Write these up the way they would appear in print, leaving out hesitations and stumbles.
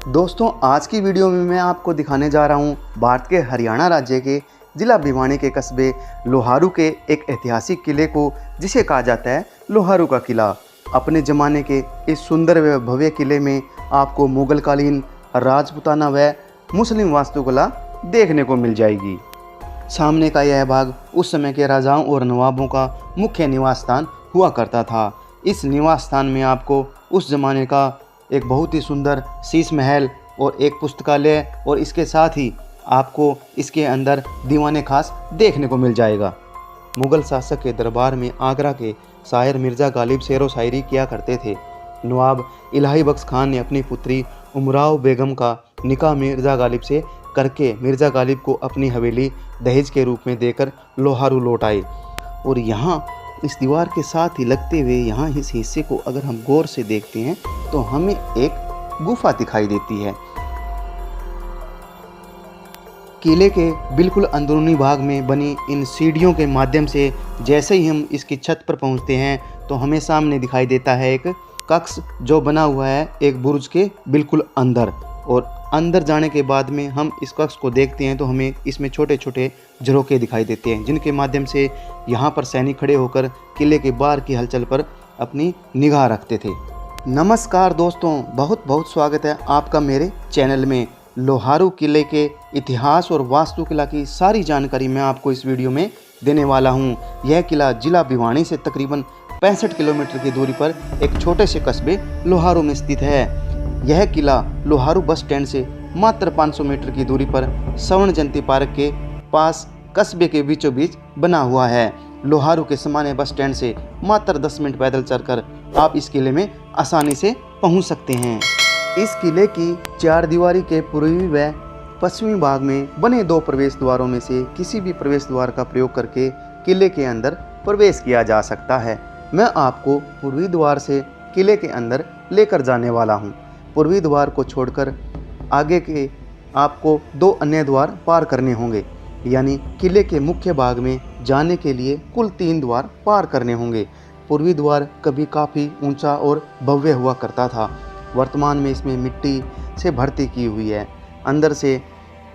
दोस्तों आज की वीडियो में मैं आपको दिखाने जा रहा हूँ भारत के हरियाणा राज्य के जिला भिवानी के कस्बे लोहारू के एक ऐतिहासिक किले को, जिसे कहा जाता है लोहारू का किला। अपने ज़माने के इस सुंदर व भव्य किले में आपको मुगलकालीन, राजपूताना व मुस्लिम वास्तुकला देखने को मिल जाएगी। सामने का यह भाग उस समय के राजाओं और नवाबों का मुख्य निवास स्थान हुआ करता था। इस निवास स्थान में आपको उस ज़माने का एक बहुत ही सुंदर शीश महल और एक पुस्तकालय और इसके साथ ही आपको इसके अंदर दीवाने खास देखने को मिल जाएगा। मुग़ल शासक के दरबार में आगरा के शायर मिर्ज़ा गालिब शेरो शायरी किया करते थे। नवाब इलाही बख्श खान ने अपनी पुत्री उमराव बेगम का निकाह मिर्ज़ा गालिब से करके मिर्ज़ा गालिब को अपनी हवेली दहेज के रूप में देकर लोहारू लौट आए। और यहाँ इस दीवार के साथ ही लगते हुए यहाँ इस हिस्से को अगर हम गौर से देखते हैं तो हमें एक गुफा दिखाई देती है। किले के बिल्कुल अंदरूनी भाग में बनी इन सीढ़ियों के माध्यम से जैसे ही हम इसकी छत पर पहुंचते हैं तो हमें सामने दिखाई देता है एक कक्ष जो बना हुआ है एक बुर्ज के बिल्कुल अंदर। और अंदर जाने के बाद में हम इस कक्ष को देखते हैं तो हमें इसमें छोटे छोटे झरोखे दिखाई देते हैं, जिनके माध्यम से यहाँ पर सैनिक खड़े होकर किले के बाहर की हलचल पर अपनी निगाह रखते थे। नमस्कार दोस्तों, बहुत बहुत स्वागत है आपका मेरे चैनल में। लोहारू किले के इतिहास और वास्तुकला की सारी जानकारी मैं आपको इस वीडियो में देने वाला हूँ। यह किला जिला भिवानी से तकरीबन 65 किलोमीटर की दूरी पर एक छोटे से कस्बे लोहारू में स्थित है। यह किला लोहारू बस स्टैंड से मात्र 500 मीटर की दूरी पर स्वर्ण जयंती पार्क के पास कस्बे के बीचों बीच बना हुआ है। लोहारू के सामान्य बस स्टैंड से मात्र 10 मिनट पैदल चलकर आप इस किले में आसानी से पहुंच सकते हैं। इस किले की चार दीवारी के पूर्वी व पश्चिमी भाग में बने दो प्रवेश द्वारों में से किसी भी प्रवेश द्वार का प्रयोग करके किले के अंदर प्रवेश किया जा सकता है। मैं आपको पूर्वी द्वार से किले के अंदर लेकर जाने वाला हूँ। पूर्वी द्वार को छोड़कर आगे के आपको दो अन्य द्वार पार करने होंगे, यानी किले के मुख्य भाग में जाने के लिए कुल 3 द्वार पार करने होंगे। पूर्वी द्वार कभी काफ़ी ऊंचा और भव्य हुआ करता था। वर्तमान में इसमें मिट्टी से भर्ती की हुई है। अंदर से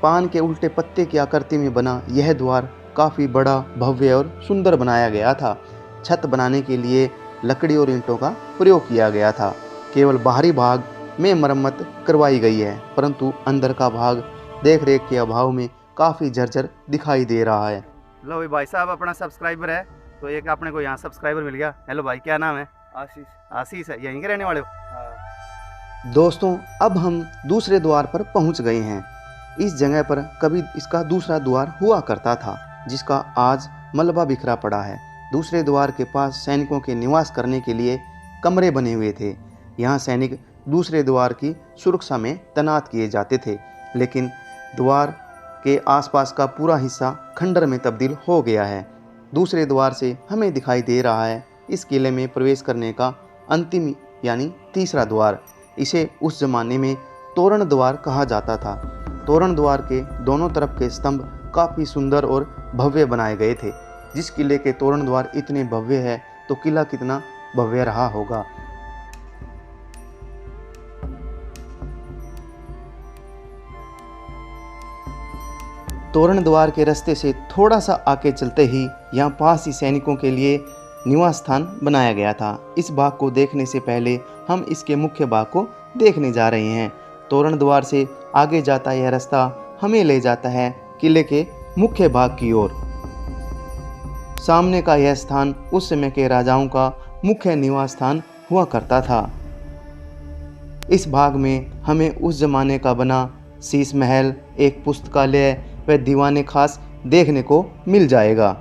पान के उल्टे पत्ते की आकृति में बना यह द्वार काफ़ी बड़ा, भव्य और सुंदर बनाया गया था। छत बनाने के लिए लकड़ी और ईंटों का प्रयोग किया गया था। केवल बाहरी भाग में मरम्मत करवाई गई है, परंतु अंदर का भाग देख रेख के अभाव में काफ़ी जर्जर दिखाई दे रहा है। लो भाई साहब अपना सब्सक्राइबर है तो एक अपने को यहाँ सब्सक्राइबर मिल गया। हेलो भाई, क्या नाम है? आशीष। आशीष है, यहीं के रहने वाले हो? हाँ। दोस्तों अब हम दूसरे द्वार पर पहुंच गए हैं। इस जगह पर कभी इसका दूसरा द्वार हुआ करता था, जिसका आज मलबा बिखरा पड़ा है। दूसरे द्वार के पास सैनिकों के निवास करने के लिए कमरे बने हुए थे। यहाँ सैनिक दूसरे द्वार की सुरक्षा में तैनात किए जाते थे, लेकिन द्वार के आसपास का पूरा हिस्सा खंडर में तब्दील हो गया है। दूसरे द्वार से हमें दिखाई दे रहा है इस किले में प्रवेश करने का अंतिम यानी तीसरा द्वार। इसे उस ज़माने में तोरण द्वार कहा जाता था। तोरण द्वार के दोनों तरफ के स्तंभ काफ़ी सुंदर और भव्य बनाए गए थे। जिस किले के तोरण द्वार इतने भव्य है तो किला कितना भव्य रहा होगा। तोरण द्वार के रास्ते से थोड़ा सा आगे चलते ही यहाँ पास ही सैनिकों के लिए निवास स्थान बनाया गया था। इस भाग को देखने से पहले हम इसके मुख्य भाग को देखने जा रहे हैं। तोरण द्वार से आगे जाता यह रास्ता हमें ले जाता है किले के मुख्य भाग की ओर। सामने का यह स्थान उस समय के राजाओं का मुख्य निवास स्थान हुआ करता था। इस भाग में हमें उस जमाने का बना शीश महल, एक पुस्तकालय व दीवाने खास देखने को मिल जाएगा।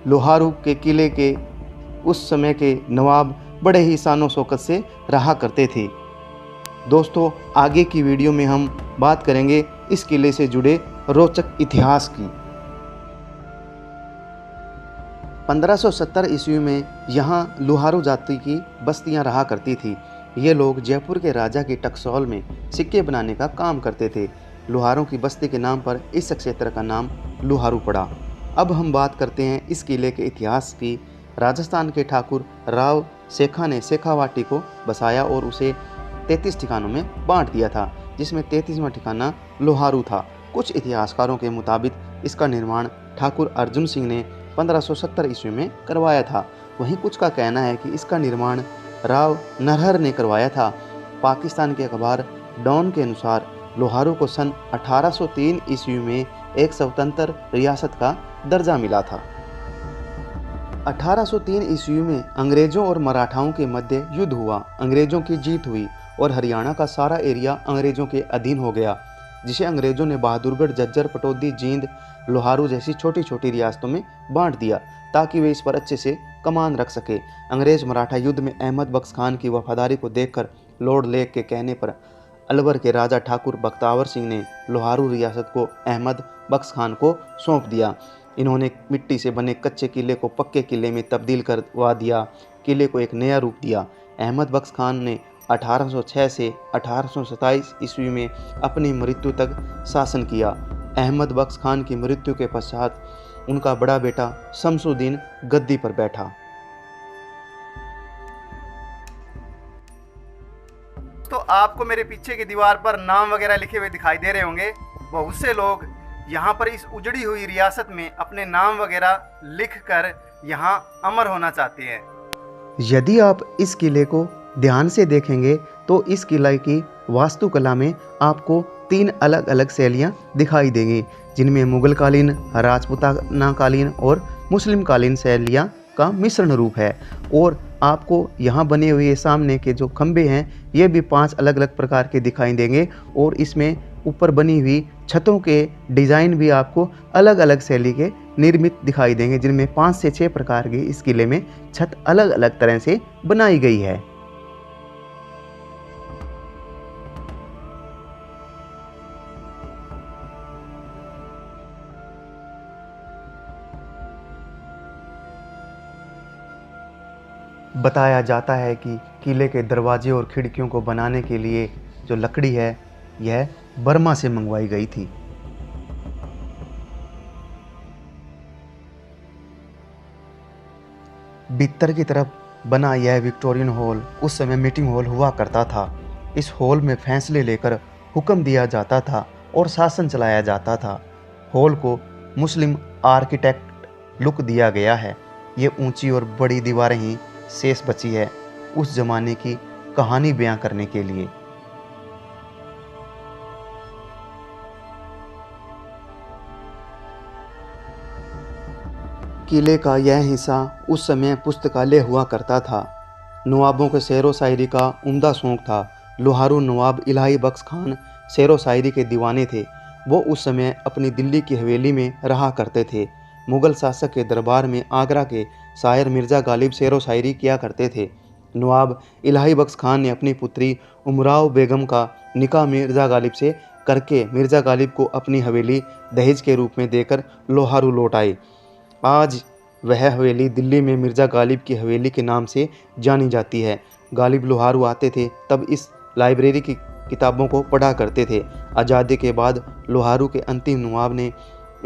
लोहारू के किले के उस समय के नवाब बड़े ही शानो शौकत से रहा करते थे। दोस्तों आगे की वीडियो में हम बात करेंगे इस किले से जुड़े रोचक इतिहास की। 1570 ईस्वी में यहाँ लोहारू जाति की बस्तियाँ रहा करती थी। ये लोग जयपुर के राजा की टकसौल में सिक्के बनाने का काम करते थे। लोहारों की बस्ती के नाम पर इस क्षेत्र का नाम लोहारू पड़ा। अब हम बात करते हैं इस किले के इतिहास की। राजस्थान के ठाकुर राव शेखा ने शेखावाटी को बसाया और उसे 33 ठिकानों में बांट दिया था, जिसमें 33वां ठिकाना लोहारू था। कुछ इतिहासकारों के मुताबिक इसका निर्माण ठाकुर अर्जुन सिंह ने 1570 ईस्वी में करवाया था। वहीं कुछ का कहना है कि इसका निर्माण राव नरहर ने करवाया था। पाकिस्तान के अखबार डॉन के अनुसार लोहारू को सन 1803 ईस्वी में एक स्वतंत्र रियासत का दर्जा मिला था। 1803 ईस्वी में अंग्रेजों और मराठाओं के मध्य युद्ध हुआ। अंग्रेजों की जीत हुई और हरियाणा का सारा एरिया अंग्रेजों के अधीन हो गया, जिसे अंग्रेजों ने बहादुरगढ़, झज्जर, पटौदी, जींद, लोहारू जैसी छोटी छोटी रियासतों में बांट दिया ताकि वे इस पर अच्छे से कमान रख सके। अंग्रेज मराठा युद्ध में अहमद बख्श खान की वफादारी को देखकर लॉर्ड लेक के कहने पर अलवर के राजा ठाकुर बख्तावर सिंह ने लोहारू रियासत को अहमद बख्श खान को सौंप दिया। इन्होंने मिट्टी से बने कच्चे किले को पक्के किले में तब्दील करवा दिया, किले को एक नया रूप दिया। अहमद बख्श खान ने 1806 से 1827 ईस्वी में अपनी मृत्यु तक शासन किया। अहमद बख्श खान की मृत्यु के पश्चात उनका बड़ा बेटा शमसुद्दीन गद्दी पर बैठा। तो आपको मेरे पीछे की दीवार पर नाम वगैरह लिखे हुए दिखाई दे रहे होंगे। बहुत से लोग यहाँ पर इस उजड़ी हुई रियासत में अपने नाम वगैरह लिखकर यहाँ अमर होना चाहते हैं। यदि आप इस किले को ध्यान से देखेंगे तो इस किले की वास्तुकला में आपको 3 अलग अलग शैलियाँ दिखाई देंगी, जिनमें मुगल कालीन, राजपूताना कालीन और मुस्लिम कालीन शैलियाँ का मिश्रण रूप है। और आपको यहाँ बने हुए सामने के जो खंभे हैं ये भी 5 अलग अलग प्रकार के दिखाई देंगे और इसमें ऊपर बनी हुई छतों के डिज़ाइन भी आपको अलग अलग शैली के निर्मित दिखाई देंगे, जिनमें 5 से 6 प्रकार की इस किले में छत अलग अलग तरह से बनाई गई है। बताया जाता है कि किले के दरवाजे और खिड़कियों को बनाने के लिए जो लकड़ी है यह बर्मा से मंगवाई गई थी। भीतर की तरफ बना यह विक्टोरियन हॉल उस समय मीटिंग हॉल हुआ करता था। इस हॉल में फैसले लेकर हुक्म दिया जाता था और शासन चलाया जाता था। हॉल को मुस्लिम आर्किटेक्ट लुक दिया गया है। ये ऊंची और बड़ी दीवारें ही शेष बची है उस जमाने की कहानी बयां करने के लिए। किले का यह हिस्सा उस समय पुस्तकालय हुआ करता था। नवाबों के शेर व शायरी का उम्दा शौक था। लोहारू नवाब इलाही बख्श खान शेर व शायरी के दीवाने थे। वो उस समय अपनी दिल्ली की हवेली में रहा करते थे। मुग़ल शासक के दरबार में आगरा के शायर मिर्ज़ा गालिब शेर व शायरी किया करते थे। नवाब इलाही बख्श खान ने अपनी पुत्री उमराव बेगम का निकाह मिर्ज़ा गालिब से करके मिर्ज़ा गालिब को अपनी हवेली दहेज के रूप में देकर लोहारू लौट आए। आज वह हवेली दिल्ली में मिर्ज़ा गालिब की हवेली के नाम से जानी जाती है। गालिब लोहारू आते थे तब इस लाइब्रेरी की किताबों को पढ़ा करते थे। आज़ादी के बाद लोहारू के अंतिम नवाब ने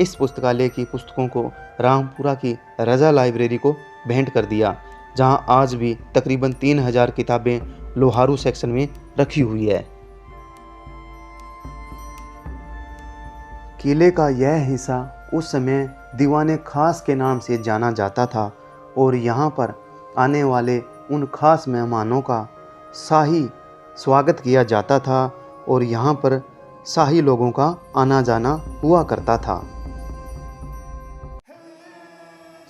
इस पुस्तकालय की पुस्तकों को रामपुरा की रज़ा लाइब्रेरी को भेंट कर दिया, जहां आज भी तकरीबन 3000 किताबें लोहारू सेक्शन में रखी हुई है। किले का यह हिस्सा उस समय दीवाने खास के नाम से जाना जाता था और यहाँ पर आने वाले उन खास मेहमानों का शाही स्वागत किया जाता था और यहाँ पर शाही लोगों का आना जाना हुआ करता था।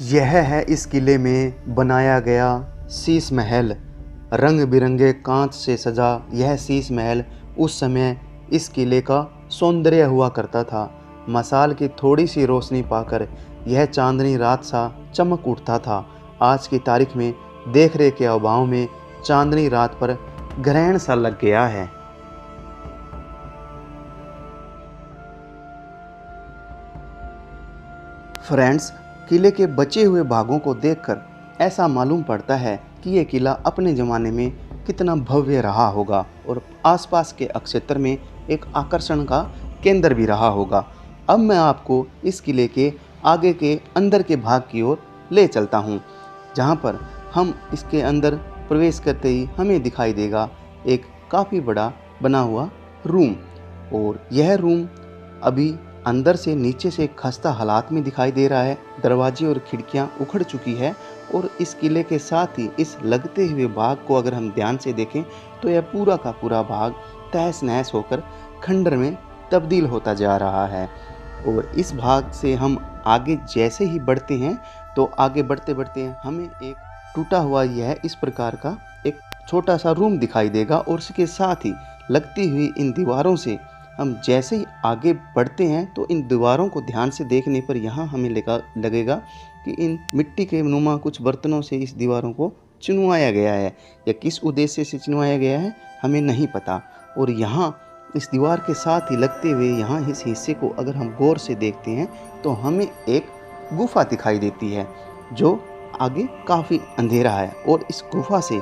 यह है इस किले में बनाया गया शीश महल। रंग बिरंगे कांच से सजा यह शीश महल उस समय इस किले का सौंदर्य हुआ करता था। मसाल की थोड़ी सी रोशनी पाकर यह चांदनी रात सा चमक उठता था। आज की तारीख में देख रेख के अभाव में चांदनी रात पर ग्रहण सा लग गया है। फ्रेंड्स, किले के बचे हुए भागों को देखकर ऐसा मालूम पड़ता है कि यह किला अपने ज़माने में कितना भव्य रहा होगा और आसपास के क्षेत्र में एक आकर्षण का केंद्र भी रहा होगा। अब मैं आपको इस किले के आगे के अंदर के भाग की ओर ले चलता हूँ, जहाँ पर हम इसके अंदर प्रवेश करते ही हमें दिखाई देगा एक काफ़ी बड़ा बना हुआ रूम। और यह रूम अभी अंदर से नीचे से खस्ता हालात में दिखाई दे रहा है। दरवाजे और खिड़कियां उखड़ चुकी है और इस किले के साथ ही इस लगते हुए भाग को अगर हम ध्यान से देखें तो यह पूरा का पूरा भाग तहस नहस होकर खंडर में तब्दील होता जा रहा है। और इस भाग से हम आगे जैसे ही बढ़ते हैं तो आगे बढ़ते बढ़ते हमें एक टूटा हुआ यह इस प्रकार का एक छोटा सा रूम दिखाई देगा। और इसके साथ ही लगती हुई इन दीवारों से हम जैसे ही आगे बढ़ते हैं तो इन दीवारों को ध्यान से देखने पर यहाँ हमें लगेगा कि इन मिट्टी के नुमा कुछ बर्तनों से इस दीवारों को चुनवाया गया है, या किस उद्देश्य से चुनवाया गया है हमें नहीं पता। और यहाँ इस दीवार के साथ ही लगते हुए यहाँ इस हिस्से को अगर हम गौर से देखते हैं तो हमें एक गुफा दिखाई देती है जो आगे काफ़ी अंधेरा है। और इस गुफा से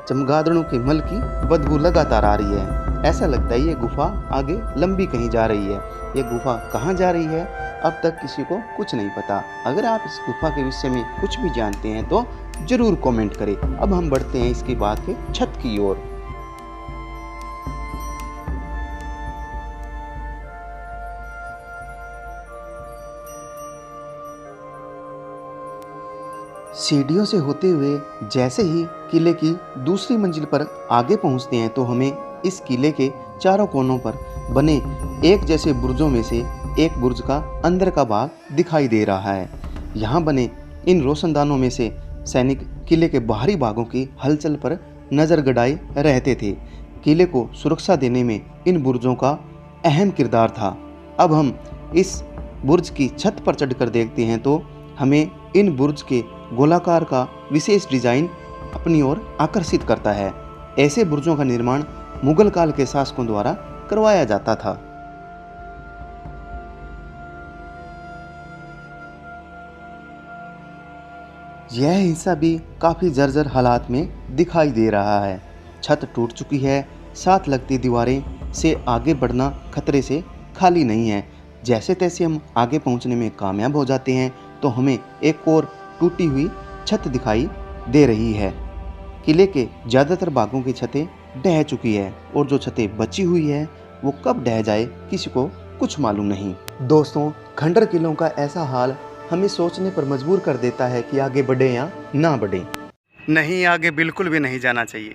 चमगादड़ों के मल की बदबू लगातार आ रही है। ऐसा लगता है ये गुफा आगे लंबी कहीं जा रही है। ये गुफा कहाँ जा रही है अब तक किसी को कुछ नहीं पता। अगर आप इस गुफा के विषय में कुछ भी जानते हैं तो ज़रूर कमेंट करें। अब हम बढ़ते हैं इसके बाद के छत की ओर। सीढ़ियों से होते हुए जैसे ही किले की दूसरी मंजिल पर आगे पहुंचते हैं तो हमें इस किले के चारों कोनों पर बने एक जैसे बुर्जों में से एक बुर्ज का अंदर का भाग दिखाई दे रहा है। यहाँ बने इन रोशनदानों में से सैनिक किले के बाहरी भागों की हलचल पर नज़र गड़ाए रहते थे। किले को सुरक्षा देने में इन बुर्जों का अहम किरदार था। अब हम इस बुर्ज की छत पर चढ़कर देखते हैं तो हमें इन बुर्ज के गोलाकार का विशेष डिजाइन अपनी ओर आकर्षित करता है। ऐसे बुर्जों का निर्माण मुगल काल के शासकों द्वारा करवाया जाता था। यह हिस्सा भी काफ़ी जर्जर हालात में दिखाई दे रहा है। छत टूट चुकी है, साथ लगती दीवारें से आगे बढ़ना खतरे से खाली नहीं है। जैसे तैसे हम आगे पहुंचने में कामयाब हो जाते हैं तो हमें एक और टूटी हुई छत दिखाई दे रही है। किले के ज़्यादातर भागों की छतें ढह चुकी है और जो छतें बची हुई है वो कब ढह जाए किसी को कुछ मालूम नहीं। दोस्तों, खंडर किलों का ऐसा हाल हमें सोचने पर मजबूर कर देता है कि आगे बढ़े या ना बढ़े। नहीं, आगे बिल्कुल भी नहीं जाना चाहिए।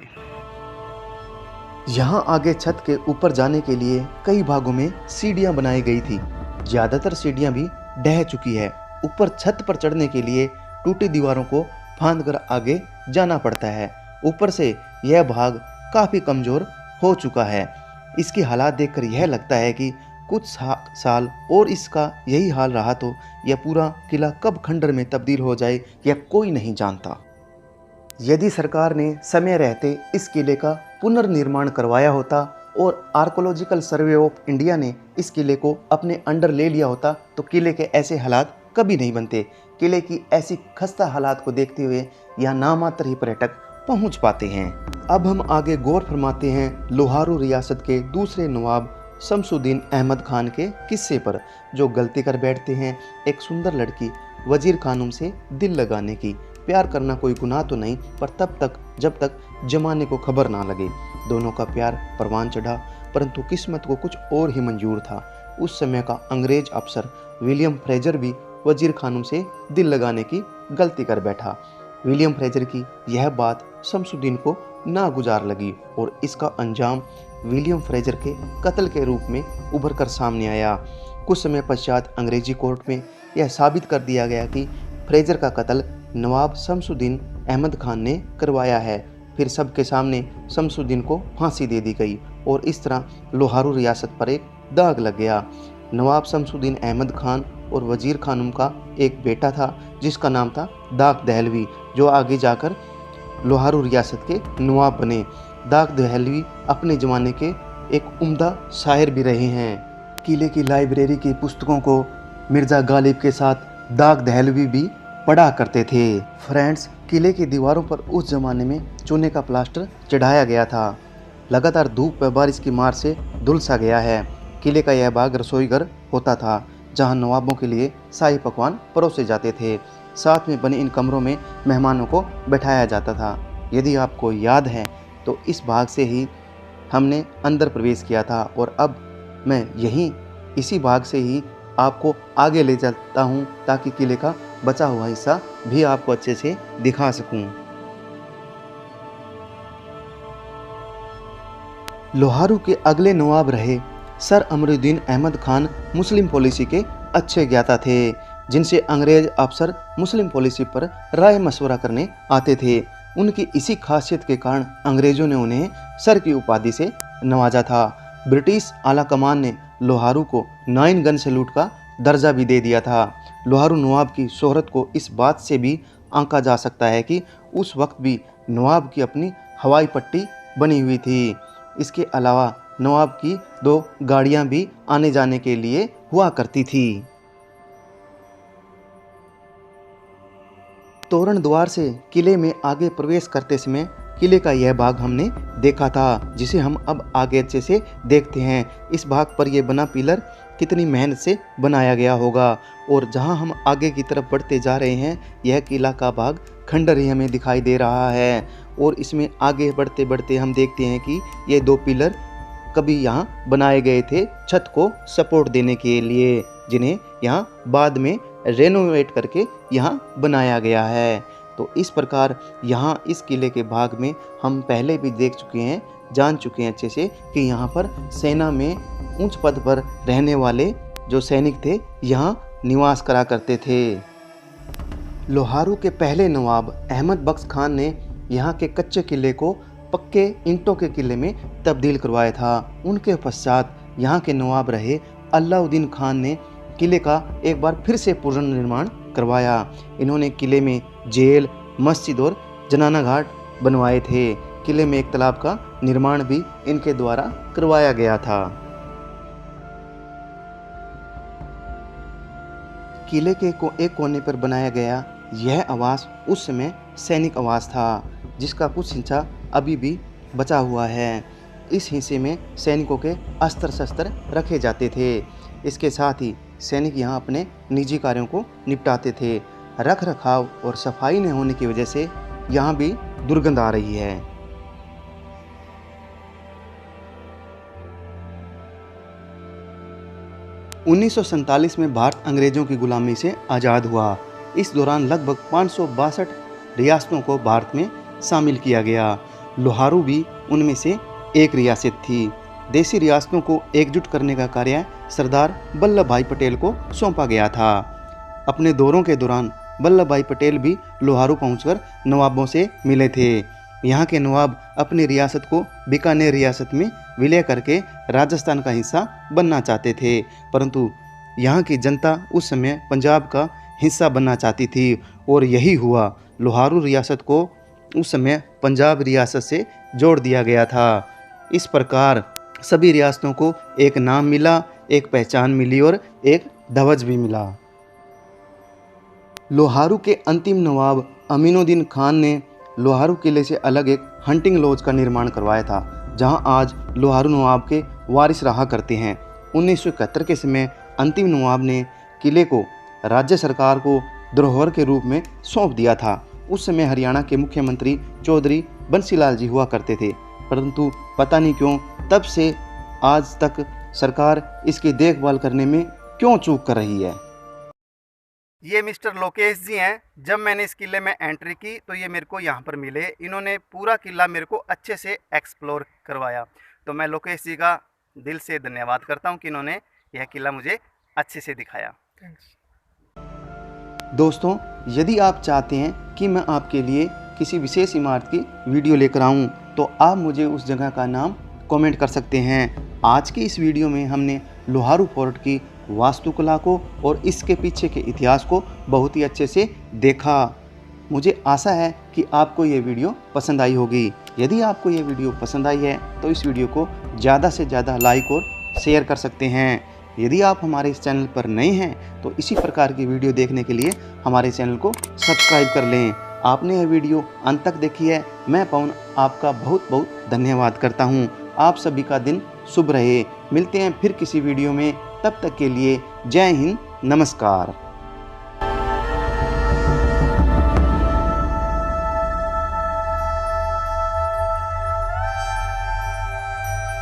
यहाँ आगे छत के ऊपर जाने के लिए कई भागों में सीढ़ियाँ बनाई गई थी। ज़्यादातर सीढ़ियाँ भी ढह चुकी है। ऊपर छत पर चढ़ने के लिए टूटी दीवारों को फांदकर आगे जाना पड़ता है। ऊपर से यह भाग काफ़ी कमज़ोर हो चुका है। इसकी हालात देखकर यह लगता है कि कुछ साल और इसका यही हाल रहा तो यह पूरा किला कब खंडर में तब्दील हो जाए यह कोई नहीं जानता। यदि सरकार ने समय रहते इस किले का पुनर्निर्माण करवाया होता और आर्कोलॉजिकल सर्वे ऑफ इंडिया ने इस किले को अपने अंडर ले लिया होता तो किले के ऐसे हालात कभी नहीं बनते। किले की ऐसी खस्ता हालात को देखते हुए यहाँ नामात्र ही पर्यटक पहुँच पाते हैं। अब हम आगे गौर फरमाते हैं लोहारू रियासत के दूसरे नवाब शमसुद्दीन अहमद खान के किस्से पर, जो गलती कर बैठते हैं एक सुंदर लड़की वजीर खानम से दिल लगाने की। प्यार करना कोई गुनाह तो नहीं, पर तब तक जब तक जमाने को खबर ना लगे। दोनों का प्यार परवान चढ़ा, परंतु किस्मत को कुछ और ही मंजूर था। उस समय का अंग्रेज अफसर विलियम फ्रेजर भी वजीर खानम से दिल लगाने की गलती कर बैठा। विलियम फ्रेजर की यह बात शमसुद्दीन को नागुजार लगी और इसका अंजाम विलियम फ्रेजर के कत्ल के रूप में उभर कर सामने आया। कुछ समय पश्चात अंग्रेजी कोर्ट में यह साबित कर दिया गया कि फ्रेजर का कत्ल नवाब शमसुद्दीन अहमद खान ने करवाया है। फिर सबके सामने शमसुद्दीन को फांसी दे दी गई और इस तरह लोहारू रियासत पर एक दाग लग गया। नवाब शमसुद्दीन अहमद खान और वजीर खानम का एक बेटा था जिसका नाम था दाग दहलवी, जो आगे जाकर लोहारू रियासत के नवाब बने। दाग दहलवी अपने ज़माने के एक उम्दा शायर भी रहे हैं। किले की लाइब्रेरी की पुस्तकों को मिर्ज़ा गालिब के साथ दाग दहलवी भी पढ़ा करते थे। फ्रेंड्स, किले की दीवारों पर उस ज़माने में चूने का प्लास्टर चढ़ाया गया था। लगातार धूप व बारिश की मार से धुल सा गया है। किले का यह भाग रसोई घर होता था जहां नवाबों के लिए शाही पकवान परोसे जाते थे। साथ में बने इन कमरों में मेहमानों को बैठाया जाता था। यदि आपको याद है तो इस भाग से ही हमने अंदर प्रवेश किया था और अब मैं यहीं इसी भाग से ही आपको आगे ले चलता हूँ ताकि किले का बचा हुआ हिस्सा भी आपको अच्छे से दिखा सकूँ। लोहारू के अगले नवाब रहे सर अमरुद्दीन अहमद खान मुस्लिम पॉलिसी के अच्छे ज्ञाता थे, जिनसे अंग्रेज अफसर मुस्लिम पॉलिसी पर राय मशवरा करने आते थे। उनकी इसी खासियत के कारण अंग्रेजों ने उन्हें सर की उपाधि से नवाजा था। ब्रिटिश आला कमान ने लोहारू को 9 गन सैल्यूट का दर्जा भी दे दिया था। लोहारू नवाब की शोहरत को इस बात से भी आंका जा सकता है कि उस वक्त भी नवाब की अपनी हवाई पट्टी बनी हुई थी। इसके अलावा नवाब की 2 गाड़ियां भी आने जाने के लिए हुआ करती थी। तोरण द्वार से किले में आगे प्रवेश करते समय किले का यह भाग हमने देखा था, जिसे हम अब आगे अच्छे से देखते हैं। इस भाग पर यह बना पिलर कितनी मेहनत से बनाया गया होगा और जहां हम आगे की तरफ बढ़ते जा रहे हैं यह किला का भाग खंडर ही हमें दिखाई दे रहा है। और इसमें आगे बढ़ते बढ़ते हम देखते हैं कि ये 2 पिलर कभी यहाँ बनाए गए थे छत को सपोर्ट देने के लिए, जिन्हें यहाँ बाद में रेनोवेट करके यहाँ बनाया गया है। तो इस प्रकार यहाँ इस किले के भाग में हम पहले भी देख चुके हैं, जान चुके हैं अच्छे से कि यहाँ पर सेना में उच्च पद पर रहने वाले जो सैनिक थे यहाँ निवास करा करते थे। लोहारू के पहले नवाब अहमद बख्श खान ने यहाँ के कच्चे किले को पक्के ईंटों के किले में तब्दील करवाया था। उनके पश्चात यहाँ के नवाब रहे अलाउद्दीन खान ने किले का एक बार फिर से पुनर्निर्माण करवाया। इन्होंने किले में जेल, मस्जिद और जनाना घाट बनवाए थे। किले में एक तालाब का निर्माण भी इनके द्वारा करवाया गया था। किले के एक कोने पर बनाया गया यह आवास उस समय सैनिक आवास था, जिसका कुछ हिस्सा अभी भी बचा हुआ है। इस हिस्से में सैनिकों के अस्त्र शस्त्र रखे जाते थे। इसके साथ ही सैनिक यहाँ अपने निजी कार्यों को निपटाते थे। रख रखाव और सफाई न होने की वजह से यहाँ भी दुर्गंध आ रही है। (1947) में भारत अंग्रेजों की गुलामी से आज़ाद हुआ। इस दौरान लगभग 562 रियासतों को भारत में शामिल किया गया। लोहारू भी उनमें से एक रियासत थी। देसी रियासतों को एकजुट करने का कार्य सरदार वल्लभ भाई पटेल को सौंपा गया था। अपने दौरों के दौरान वल्लभ भाई पटेल भी लोहारू पहुंचकर नवाबों से मिले थे। यहाँ के नवाब अपनी रियासत को बीकानेर रियासत में विलय करके राजस्थान का हिस्सा बनना चाहते थे, परंतु यहाँ की जनता उस समय पंजाब का हिस्सा बनना चाहती थी और यही हुआ। लोहारू रियासत को उस समय पंजाब रियासत से जोड़ दिया गया था। इस प्रकार सभी रियासतों को एक नाम मिला, एक पहचान मिली और एक ध्वज भी मिला। लोहारू के अंतिम नवाब अमीनुद्दीन खान ने लोहारू किले से अलग एक हंटिंग लॉज का निर्माण करवाया था, जहां आज लोहारू नवाब के वारिस रहा करते हैं। 1971 के समय अंतिम नवाब ने किले को राज्य सरकार को धरोहर के रूप में सौंप दिया था। उस समय हरियाणा के मुख्यमंत्री चौधरी बंसीलाल जी हुआ करते थे, परंतु पता नहीं क्यों तब से आज तक सरकार इसकी देखभाल करने में क्यों चूक कर रही है। ये मिस्टर लोकेश जी हैं। जब मैंने इस किले में एंट्री की तो ये मेरे को यहाँ पर मिले। इन्होंने पूरा किला मेरे को अच्छे से एक्सप्लोर करवाया। तो मैं लोकेश जी का दिल से धन्यवाद करता हूँ कि इन्होंने यह किला मुझे अच्छे से दिखाया। दोस्तों, यदि आप चाहते हैं कि मैं आपके लिए किसी विशेष इमारत की वीडियो लेकर आऊं, तो आप मुझे उस जगह का नाम कमेंट कर सकते हैं। आज की इस वीडियो में हमने लोहारू फोर्ट की वास्तुकला को और इसके पीछे के इतिहास को बहुत ही अच्छे से देखा। मुझे आशा है कि आपको ये वीडियो पसंद आई होगी। यदि आपको ये वीडियो पसंद आई है तो इस वीडियो को ज़्यादा से ज़्यादा लाइक और शेयर कर सकते हैं। यदि आप हमारे इस चैनल पर नए हैं तो इसी प्रकार की वीडियो देखने के लिए हमारे चैनल को सब्सक्राइब कर लें। आपने यह वीडियो अंत तक देखी है, मैं पवन आपका बहुत बहुत धन्यवाद करता हूँ। आप सभी का दिन शुभ रहे। मिलते हैं फिर किसी वीडियो में, तब तक के लिए जय हिंद, नमस्कार।